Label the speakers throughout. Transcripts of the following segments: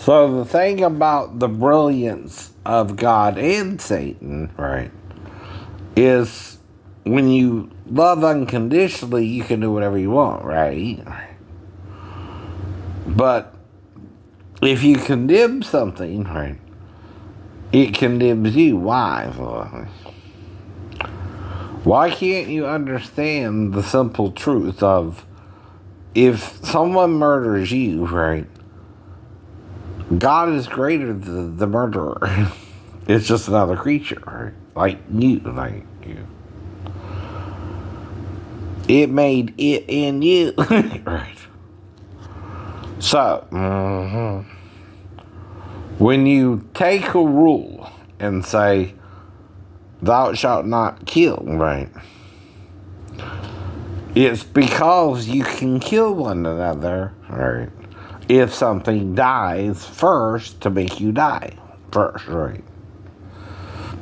Speaker 1: So the thing about the brilliance of God and Satan, right, is when you love unconditionally, you can do whatever you want, right? But if you condemn something, right, it condemns you. Why? Why can't you understand the simple truth of if someone murders you, right, God is greater than the murderer. It's just another creature, right? Like you. It made it in you. Right. So, when you take a rule and say, thou shalt not kill, right? It's because you can kill one another, right? If something dies first to make you die first, right?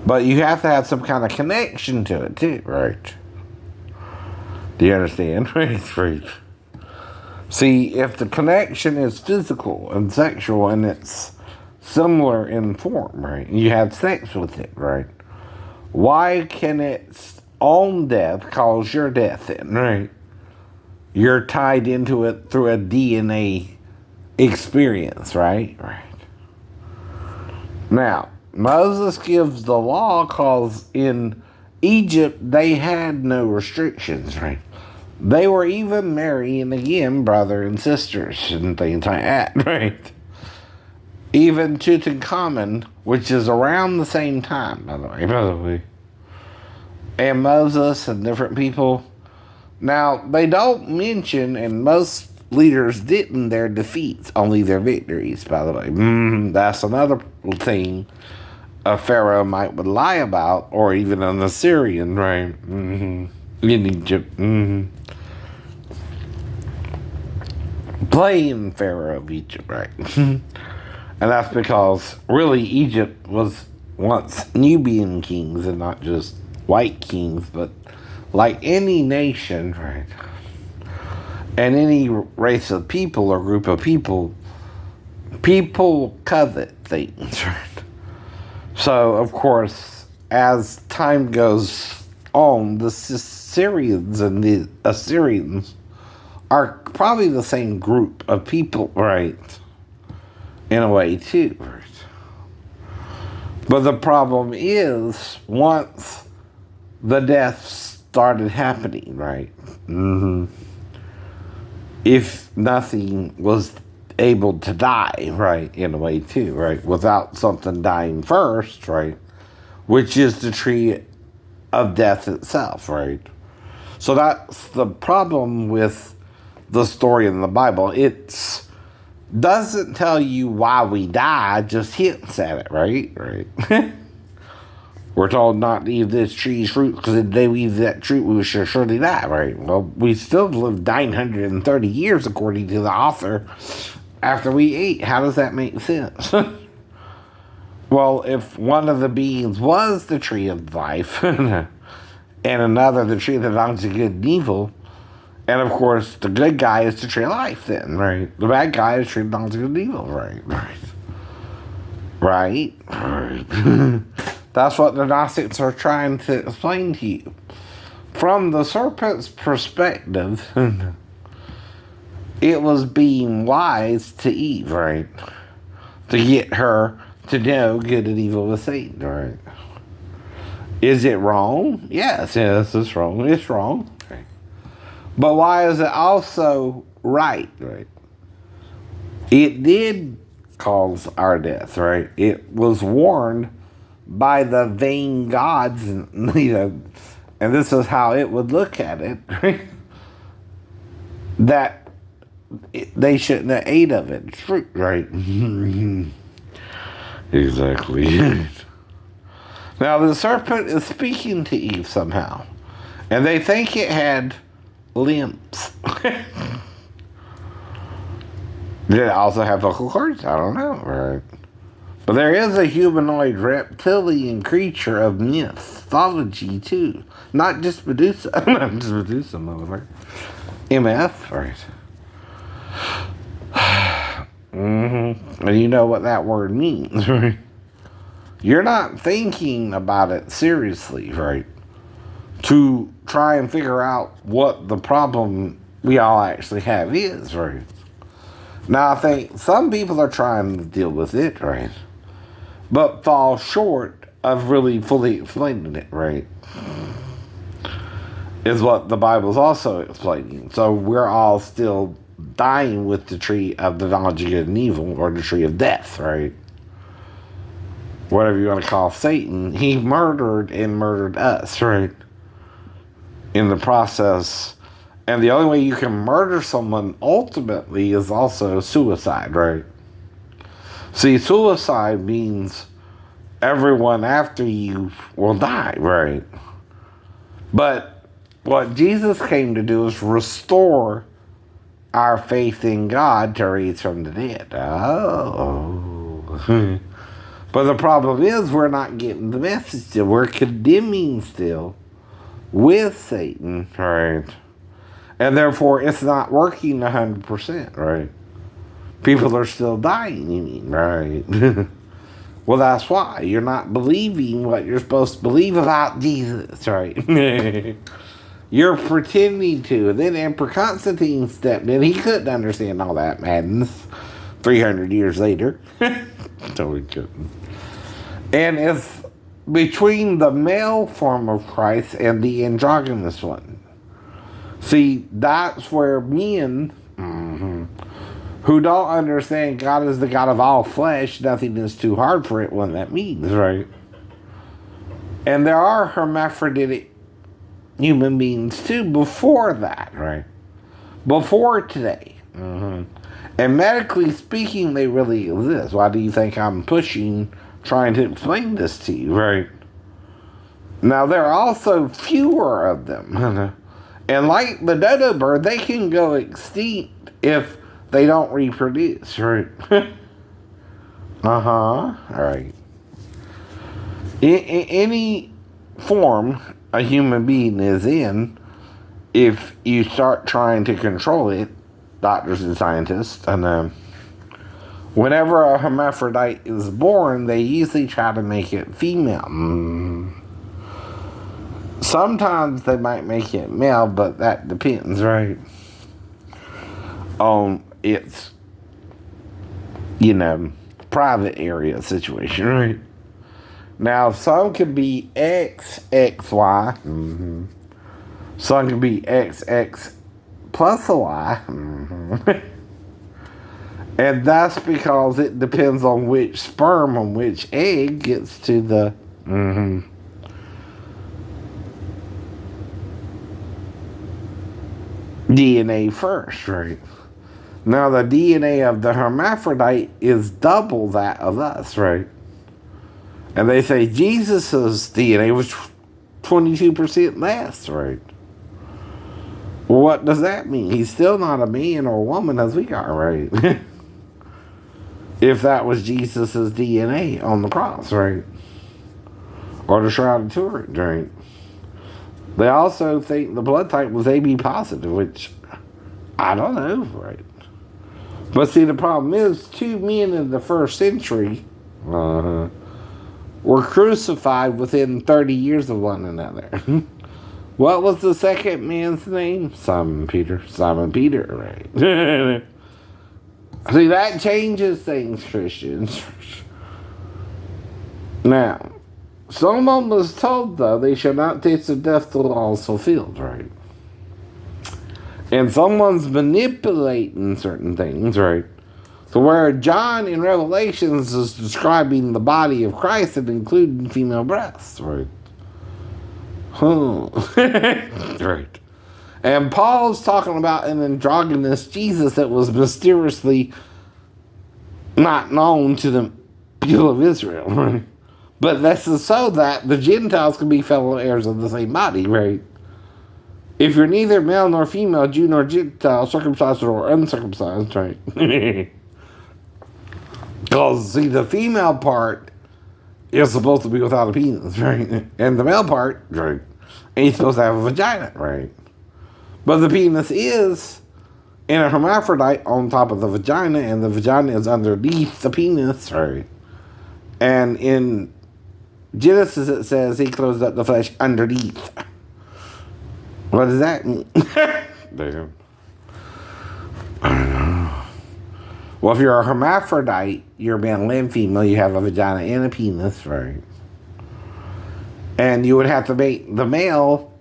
Speaker 1: But you have to have some kind of connection to it too, right? Do you understand? Right. See, if the connection is physical and sexual and it's similar in form, right? You have sex with it, right? Why can its own death cause your death then, right? You're tied into it through a DNA experience, right? Right. Now, Moses gives the law because in Egypt they had no restrictions, right? They were even marrying again brother and sisters and things like that, right? Even Tutankhamun, which is around the same time, by the way, and Moses and different people. Now, they don't mention, and most leaders didn't, their defeats, only their victories, by the way. That's another thing a pharaoh might would lie about, or even an Assyrian, right? In Egypt. Playing pharaoh of Egypt, right? And that's because, really, Egypt was once Nubian kings and not just white kings, but like any nation, right? And any race of people or group of people, people covet things, right? So, of course, as time goes on, the Syrians and the Assyrians are probably the same group of people, right? In a way, too, right? But the problem is, once the deaths started happening, right? If nothing was able to die, right, in a way too, right, without something dying first, right, which is the tree of death itself, right? So that's the problem with the story in the Bible. It doesn't tell you why we die, just hints at it, right? We're told not to eat this tree's fruit because if they eat that fruit, we should surely die, right? Well, we still live 930 years, according to the author, after we ate. How does that make sense? Well, if one of the beings was the tree of life, and another the tree of the knowledge of good and evil, and of course, the good guy is the tree of life then, right? The bad guy is the tree of knowledge of good and evil, right? That's what the Gnostics are trying to explain to you. From the serpent's perspective, it was being wise to Eve, right? To get her to know good and evil was Satan, right? Is it wrong? Yes, it's wrong. It's wrong. Right. But why is it also right? It did cause our death, right? It was warned by the vain gods, and this is how it would look at it, right? That they shouldn't have ate of it, fruit, right? Exactly. Now the serpent is speaking to Eve somehow, and they think it had limbs. Did it also have vocal cords? I don't know, right? But there is a humanoid reptilian creature of mythology, too. Not just Medusa. Not just Medusa, motherfucker. MF, right? And you know what that word means, right? You're not thinking about it seriously, right? To try and figure out what the problem we all actually have is, right? Now, I think some people are trying to deal with it, right? But fall short of really fully explaining it, right? Is what the Bible's also explaining. So we're all still dying with the tree of the knowledge of good and evil, or the tree of death, right? Whatever you want to call Satan, he murdered us, right? In the process. And the only way you can murder someone ultimately is also suicide, right? See, suicide means everyone after you will die, right? But what Jesus came to do is restore our faith in God to raise from the dead. Oh. But the problem is we're not getting the message still. We're condemning still with Satan, right? And therefore it's not working 100%, right? People are still dying, you mean, right? Well, that's why. You're not believing what you're supposed to believe about Jesus, right? You're pretending to. And then Emperor Constantine stepped in. He couldn't understand all that madness 300 years later. Totally couldn't. And it's between the male form of Christ and the androgynous one. See, that's where men who don't understand God is the God of all flesh, nothing is too hard for it, what that means, right? And there are hermaphroditic human beings too before that, right? Before today. And medically speaking, they really exist. Why do you think I'm trying to explain this to you, right? Now, there are also fewer of them. And like the dodo bird, they can go extinct if they don't reproduce, right? All right. In any form a human being is in, if you start trying to control it, doctors and scientists, and whenever a hermaphrodite is born, they usually try to make it female. Sometimes they might make it male, but that depends, right, on its, private area situation, right? Now, some can be XXY. Some can be XX plus a Y. And that's because it depends on which sperm and which egg gets to the DNA first, right? Now, the DNA of the hermaphrodite is double that of us, right? And they say Jesus' DNA was 22% less, right? Well, what does that mean? He's still not a man or a woman as we are, right? If that was Jesus' DNA on the cross, right? Or the Shroud of Turin, right? They also think the blood type was AB positive, which I don't know, right? But see, the problem is, 2 men in the first century were crucified within 30 years of one another. What was the second man's name? Simon Peter, right? See, that changes things, Christians. Now, Solomon was told, though, they shall not taste of death till all is fulfilled, right? And someone's manipulating certain things, right? So where John in Revelations is describing the body of Christ and including female breasts, right? Right. And Paul's talking about an androgynous Jesus that was mysteriously not known to the people of Israel, right? But this is so that the Gentiles can be fellow heirs of the same body, right? If you're neither male nor female, Jew nor Gentile, circumcised or uncircumcised, right? Because, see, the female part is supposed to be without a penis, right? And the male part, right, ain't supposed to have a vagina, right? But the penis is And a hermaphrodite on top of the vagina, and the vagina is underneath the penis, right? And in Genesis it says he closed up the flesh underneath. What does that mean? Damn. I don't know. Well, if you're a hermaphrodite, you're male and female, you have a vagina and a penis, right? And you would have to make the male,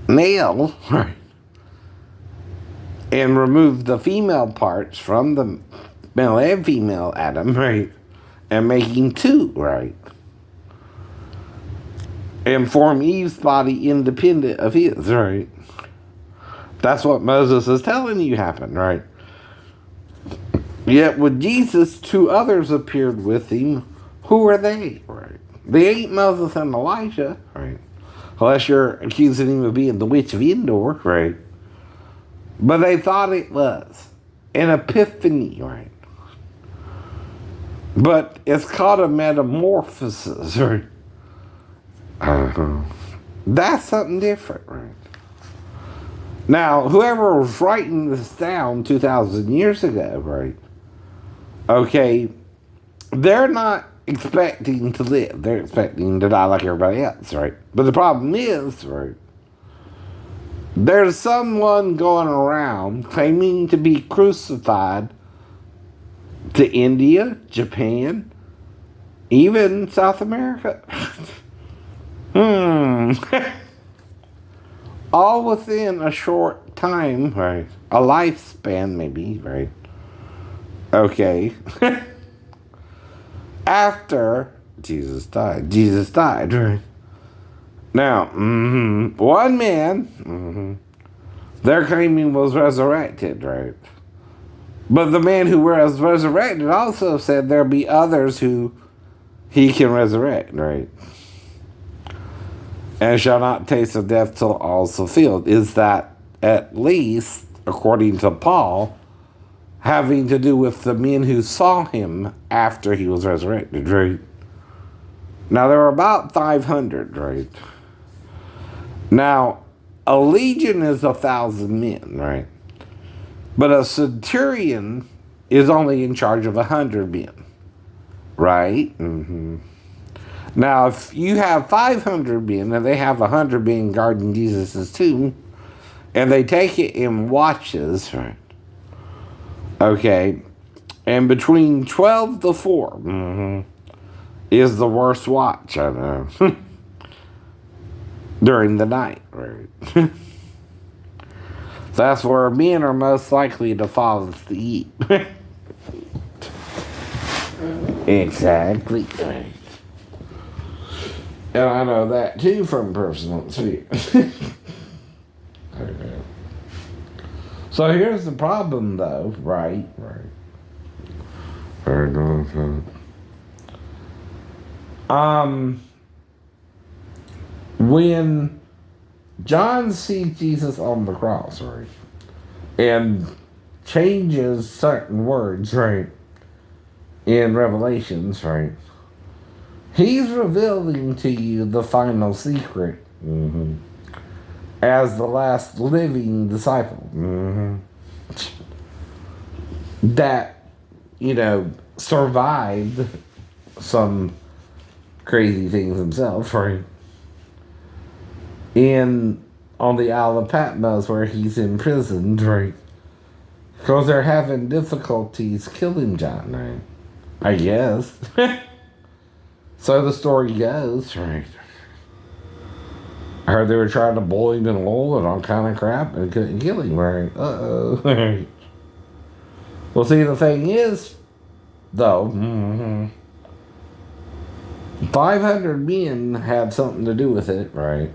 Speaker 1: right? And remove the female parts from the male and female Adam, right? And making two, right? And form Eve's body independent of his, right? That's what Moses is telling you happened, right? Yet with Jesus, two others appeared with him. Who are they, right? They ain't Moses and Elijah, right? Unless you're accusing him of being the witch of Endor, right? But they thought it was an epiphany, right? But it's called a metamorphosis, right? That's something different, right? Now, whoever was writing this down 2,000 years ago, right? Okay, they're not expecting to live. They're expecting to die like everybody else, right? But the problem is, right? There's someone going around claiming to be crucified to India, Japan, even South America. All within a short time, right? A lifespan, maybe, right? Okay. After Jesus died. Jesus died, right? Now, one man, they're claiming was resurrected, right? But the man who was resurrected also said there'll be others who he can resurrect, right? And shall not taste of death till all is fulfilled. Is that at least, according to Paul, having to do with the men who saw him after he was resurrected, right? Now, there were about 500, right? Now, a legion is 1,000 men, right? But a centurion is only in charge of 100 men, right? Now, if you have 500 men and they have 100 men guarding Jesus' tomb, and they take it in watches, right? Okay, and between 12 to 4 is the worst watch, I know, during the night, right? That's where men are most likely to fall asleep. Exactly. And I know that too from personal experience. Okay. So here's the problem, though, right? When John sees Jesus on the cross, right, and changes certain words, right, in Revelations, right, he's revealing to you the final secret as the last living disciple that, survived some crazy things himself, right? On the Isle of Patmos, where he's imprisoned, right? Because they're having difficulties killing John, right? I guess. So the story goes, right? I heard they were trying to boil him in oil and all kind of crap and couldn't kill him, right? Uh-oh. Well, see, the thing is, though, 500 men had something to do with it, right?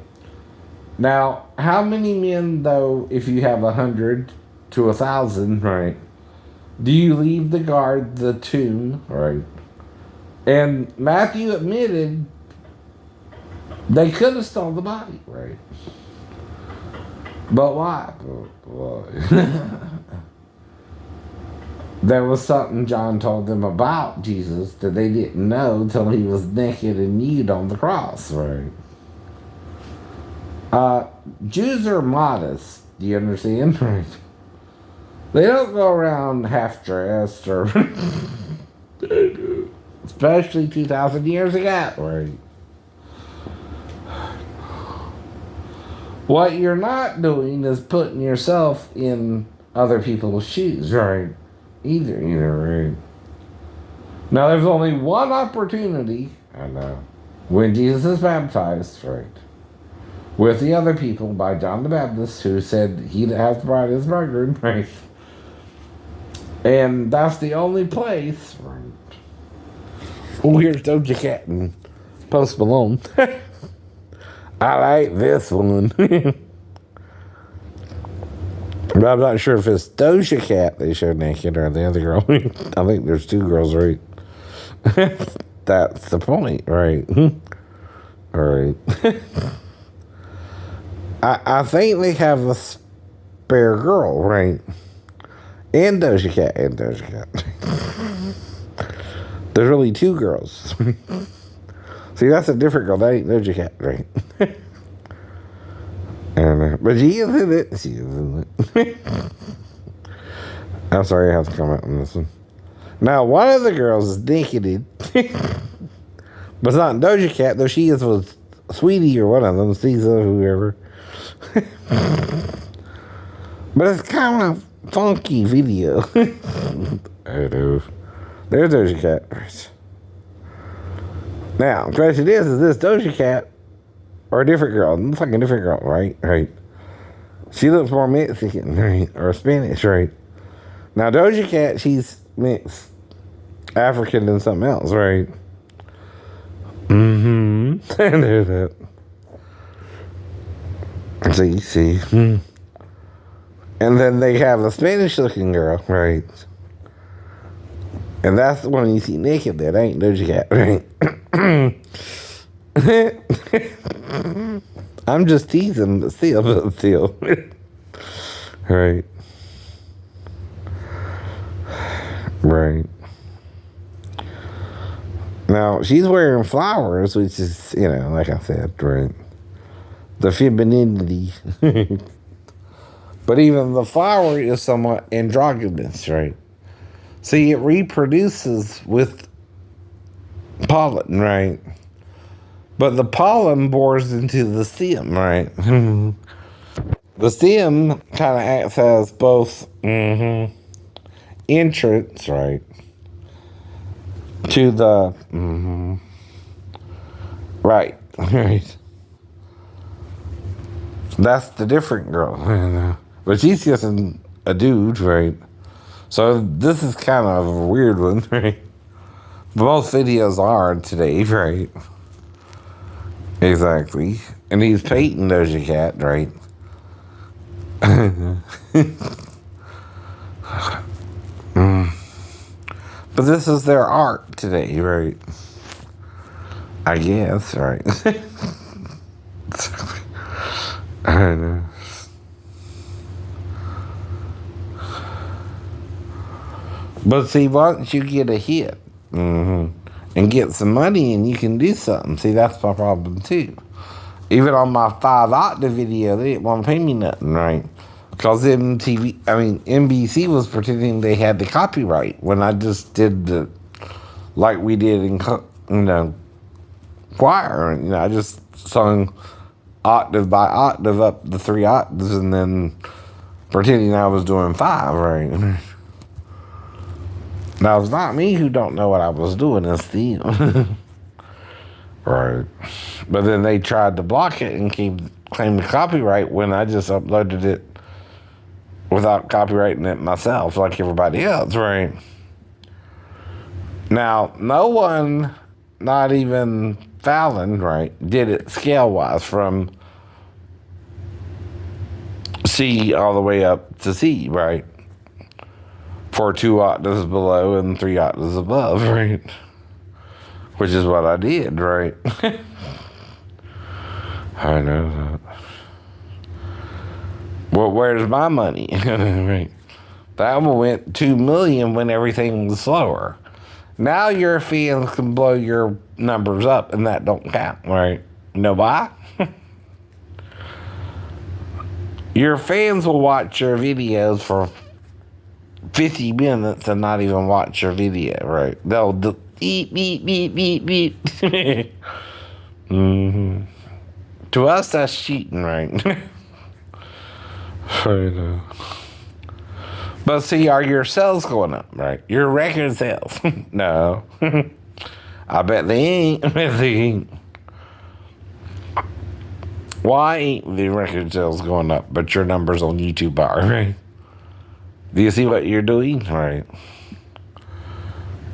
Speaker 1: Now, how many men, though, if you have 100 to 1,000, right, do you leave to guard the tomb, right? And Matthew admitted they could have stole the body, right? But why? There was something John told them about Jesus that they didn't know until he was naked and nude on the cross, right? Jews are modest, do you understand? Right? They don't go around half dressed or especially 2,000 years ago. Right. What you're not doing is putting yourself in other people's shoes, right? Either, right? Now, there's only one opportunity, I know, when Jesus is baptized, right? With the other people by John the Baptist, who said he that has the bride is bridegroom, right? And that's the only place, right? Oh, here's Doja Cat and Post Malone. I like this one. But I'm not sure if it's Doja Cat they showed naked or the other girl. I think there's two girls, right? That's the point, right? All right. I think they have a spare girl, right? And Doja Cat. There's really two girls. See, that's a different girl. That ain't Doja Cat, right? But she is in it. I'm sorry I have to comment on this one. Now, one of the girls is naked. But it's not Doja Cat, though she is with Sweetie or one of them, Caesar, whoever. But it's kind of funky video. I know. There's Doja Cat. Now, the question is this Doja Cat or a different girl? It looks like a different girl, right? Right. She looks more Mexican, right? Or Spanish, right? Now, Doja Cat, she's mixed African than something else, right? Mm-hmm. There's that. See. And then they have a Spanish-looking girl, right? And that's the one you see naked. That ain't Doja Cat, right? I'm just teasing, but still. Right. Right. Now, she's wearing flowers, which is, like I said, right? The femininity. But even the flower is somewhat androgynous, right? See, it reproduces with pollen, right? But the pollen bores into the stem, right? The stem kind of acts as both entrance, right? To the right. That's the different girl. But she's just a dude, right? So this is kind of a weird one, right? But most videos are today, right? Exactly. And he's painting Doja Cat, right? But this is their art today, right? I guess, right? I don't know. But see, once you get a hit and get some money and you can do something, see, that's my problem too. Even on my 5 octave video, they didn't want to pay me nothing, right? Because NBC was pretending they had the copyright when I just did like we did in, choir. I just sung octave by octave up the 3 octaves and then pretending I was doing 5, right? Now, it's not me who don't know what I was doing, it's them. Right. But then they tried to block it and claim the copyright when I just uploaded it without copyrighting it myself like everybody else, right? Now, no one, not even Fallon, right, did it scale-wise from C all the way up to C, right? For 2 octaves below and 3 octaves above, right? Which is what I did, right? I know that. Well, where's my money? Right. That one went 2 million when everything was slower. Now your fans can blow your numbers up and that don't count, right? You know why? Your fans will watch your videos for 50 minutes and not even watch your video, right? They'll beep, beep, beep, beep, beep. Mm-hmm. To us, that's cheating, right? But see, are your sales going up, right? Your record sales? No. I bet they ain't. I bet they ain't. Why ain't the record sales going up, but your numbers on YouTube are, right? Do you see what you're doing? Right.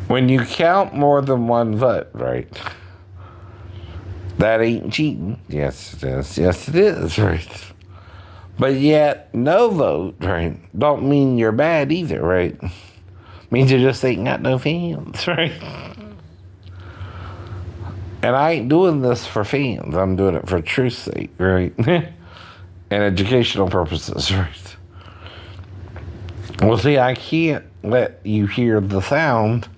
Speaker 1: When you count more than one vote, right? That ain't cheating. Yes, it is. Yes, it is, right? But yet, no vote, right? Don't mean you're bad either, right? Means you just ain't got no fans, right? And I ain't doing this for fans. I'm doing it for truth's sake, right? And educational purposes, right? Well, see, I can't let you hear the sound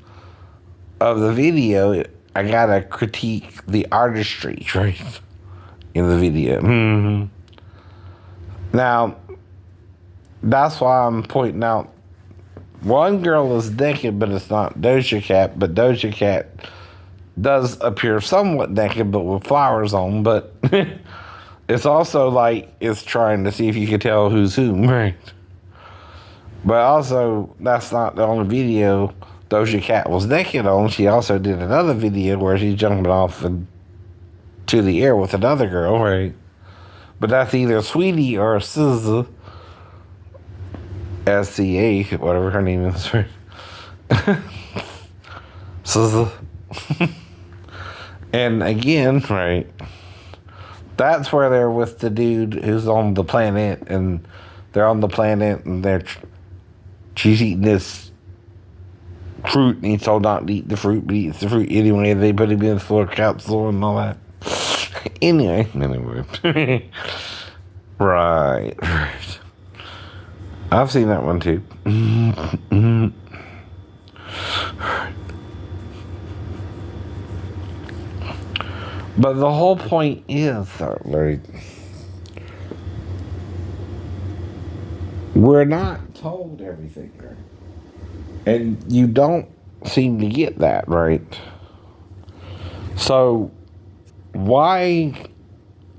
Speaker 1: of the video. I gotta critique the artistry, right? In the video. Mm-hmm. Now, that's why I'm pointing out one girl is naked, but it's not Doja Cat, but Doja Cat does appear somewhat naked, but with flowers on, but it's also like it's trying to see if you can tell who's who, right? But also, that's not the only video Doja Cat was naked on. She also did another video where she's jumping off into the air with another girl, right? But that's either Sweetie or SZA, SCA, whatever her name is, right? SZA. And again, right, that's where they're with the dude who's on the planet, and they're on the planet, and she's eating this fruit, and he's told not to eat the fruit, but he eats the fruit anyway. They put him in a full capsule and all that. Anyway. Right. I've seen that one too. But the whole point is, right, we're not told everything, right? And you don't seem to get that, right? So why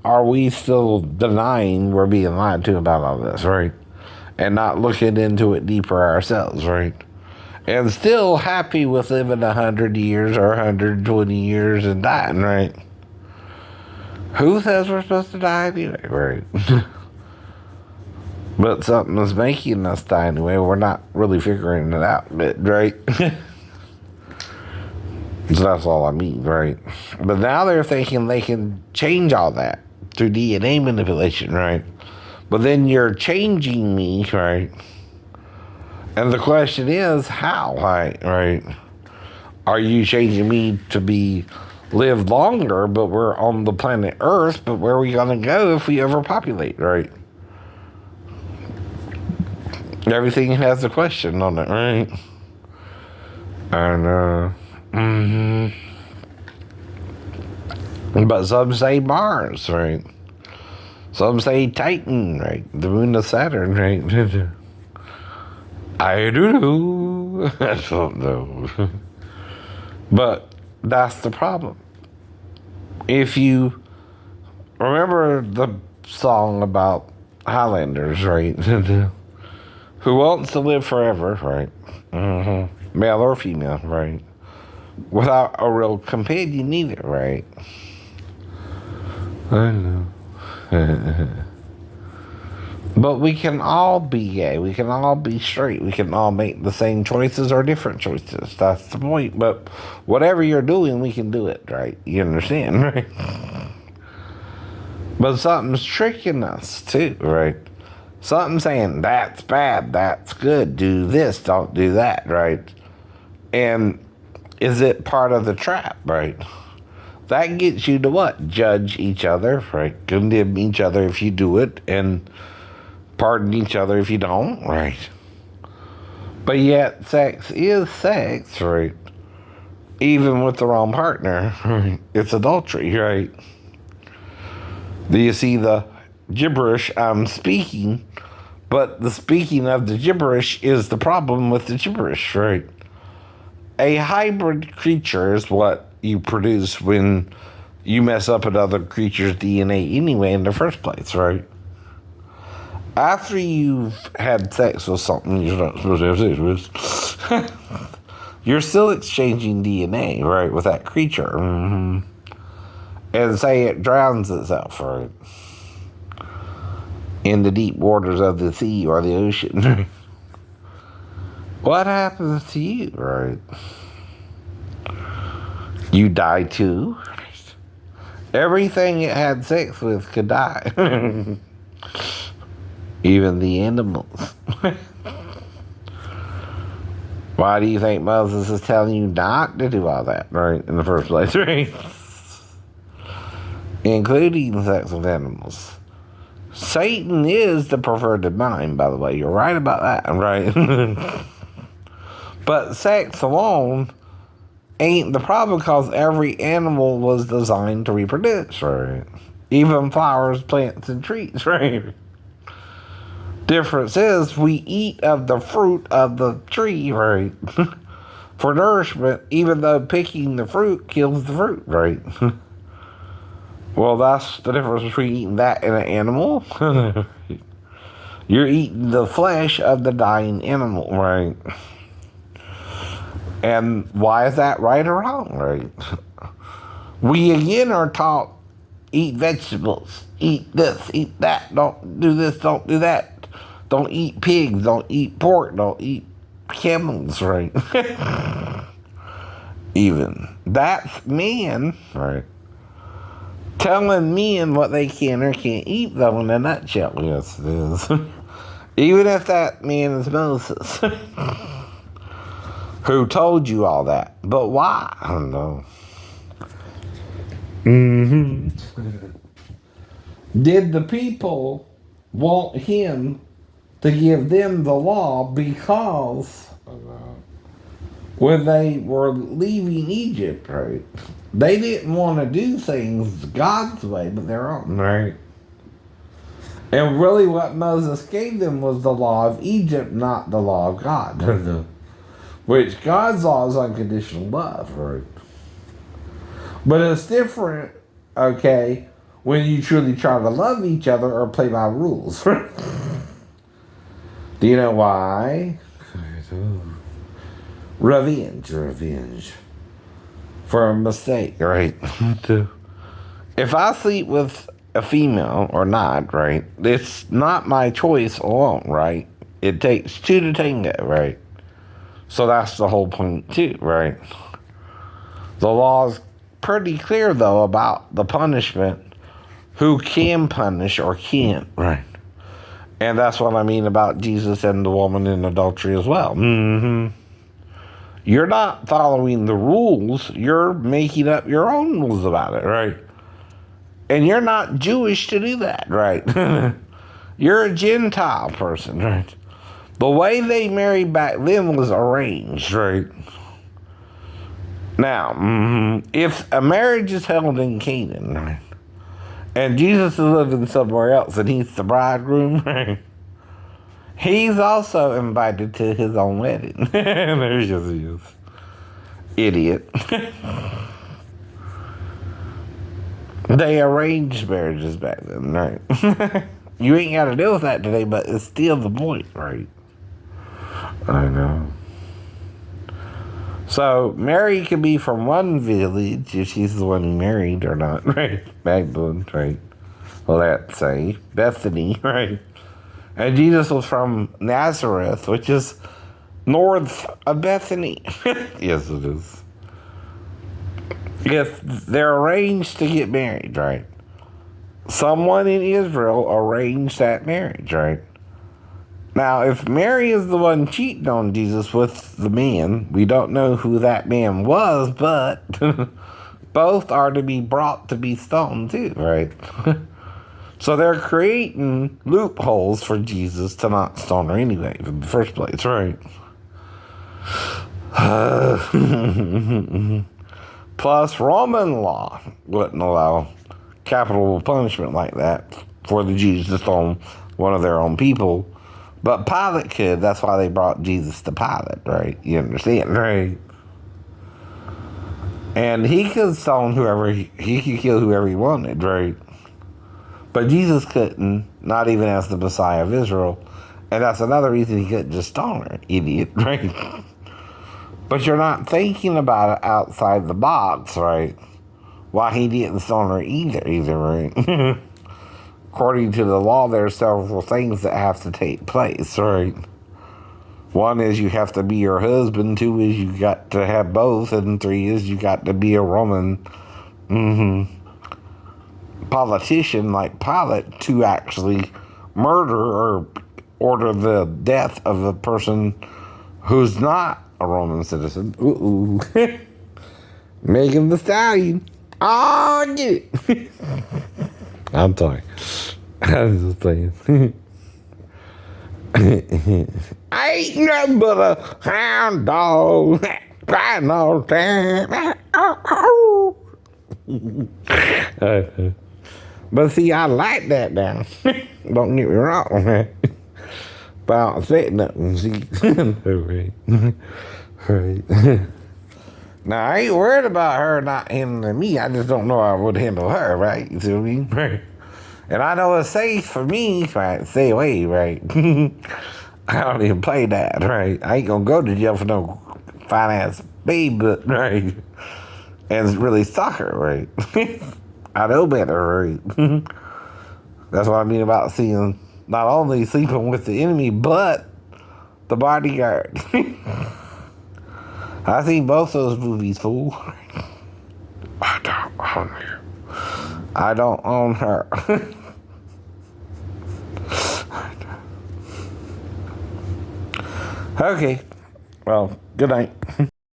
Speaker 1: are we still denying we're being lied to about all this, right? And not looking into it deeper ourselves, right? And still happy with living 100 years or 120 years and dying, right? Who says we're supposed to die anyway, right? But something is making us die anyway. We're not really figuring it out, right? So that's all I mean, right? But now they're thinking they can change all that through DNA manipulation, right? But then you're changing me, right? And the question is, how, right? Are you changing me to live longer, but we're on the planet Earth, but where are we gonna go if we overpopulate, right? Everything has a question on it, right? And, but some say Mars, right? Some say Titan, right? The moon of Saturn, right? I don't know. I don't know. But that's the problem. If you remember the song about Highlanders, right? Who wants to live forever, right? Mm-hmm. Male or female, right? Without a real companion either, right? I know. But we can all be gay. We can all be straight. We can all make the same choices or different choices. That's the point. But whatever you're doing, we can do it, right? You understand, right? But something's tricking us, too, right? Something saying, that's bad, that's good, do this, don't do that, right? And is it part of the trap, right? That gets you to what? Judge each other, right? Condemn each other if you do it, and pardon each other if you don't, right? But yet, sex is sex, right? Even with the wrong partner, right? It's adultery, right? Do you see the gibberish I'm speaking? But the speaking of the gibberish is the problem with the gibberish, right? A hybrid creature is what you produce when you mess up another creature's DNA anyway in the first place, right? After you've had sex with something you're not supposed to have sex with, you're still exchanging DNA, right, with that creature. Mm-hmm. And say it drowns itself, right, in the deep waters of the sea or the ocean. What happens to you, right? You die too. Everything it had sex with could die. Even the animals. Why do you think Moses is telling you not to do all that, right, in the first place, right? Including sex with animals. Satan is the perverted mind, by the way. You're right about that, right? But sex alone ain't the problem because every animal was designed to reproduce, right? Even flowers, plants, and trees, right? Difference is we eat of the fruit of the tree, right? For nourishment, even though picking the fruit kills the fruit, right? Well, that's the difference between eating that and an animal. You're eating the flesh of the dying animal, right? And why is that right or wrong, right? We again are taught, eat vegetables, eat this, eat that, don't do this, don't do that. Don't eat pigs, don't eat pork, don't eat camels, right? Even. That's man, right? Telling men what they can or can't eat, though, in a nutshell. Yes, it is. Even if that man is Moses. Who told you all that. But why? I don't know. Did the people want him to give them the law because when they were leaving Egypt, right? They didn't want to do things God's way, but their own, right? And really what Moses gave them was the law of Egypt, not the law of God. Which God's law is unconditional love, right? But it's different, okay, when you truly try to love each other or play by rules. Do you know why? Revenge. For a mistake, right? If I sleep with a female or not, right, it's not my choice alone, right? It takes two to tango, right? So that's the whole point too, right? The law's pretty clear, though, about the punishment, who can punish or can't, right? And that's what I mean about Jesus and the woman in adultery as well. Mm-hmm. You're not following the rules. You're making up your own rules about it, right? And you're not Jewish to do that, right? You're a Gentile person, right? The way they married back then was arranged, right? Now, if a marriage is held in Canaan, right, and Jesus is living somewhere else and he's the bridegroom, right, he's also invited to his own wedding. There he is. Idiot. They arranged marriages back then, right? You ain't got to deal with that today, but it's still the point, right? I know. So, Mary could be from one village if she's the one who married or not, right? Magdalene, right? Well, let's say Bethany, right? And Jesus was from Nazareth, which is north of Bethany. Yes, it is. If they're arranged to get married, right? Someone in Israel arranged that marriage, right? Now, if Mary is the one cheating on Jesus with the man, we don't know who that man was, but both are to be brought to be stoned too, right? So they're creating loopholes for Jesus to not stone her anyway in the first place, right? Plus, Roman law wouldn't allow capital punishment like that for the Jews to stone one of their own people But Pilate could. That's why they brought Jesus to Pilate, right? You understand, right? And he could stone whoever, he could kill whoever he wanted, right? But Jesus couldn't, not even as the Messiah of Israel. And that's another reason he couldn't just stone her, idiot, right? But you're not thinking about it outside the box, right? Why he didn't stone her either, right? According to the law, there are several things that have to take place, right? One is you have to be your husband. Two is you got to have both. And three is you got to be a Roman politician like Pilate to actually murder or order the death of a person who's not a Roman citizen. Ooh. Megan the Stallion. Oh, get it. I'm sorry. I'm just playing. I ain't nothing but a hound dog crying all the time. But see, I like that now. Don't get me wrong. But I don't say nothing. See, right. Now I ain't worried about her not handling me. I just don't know how I would handle her. Right? You see what I mean? Right. And I know it's safe for me if I stay away, right? I don't even play that, right? I ain't gonna go to jail for no fine-ass babe, right? And really stalk her, right? I know better, right? That's what I mean about seeing, not only sleeping with the enemy, but the bodyguard. I seen both those movies, fool. I don't own her. I don't own her. Okay. Well, good night.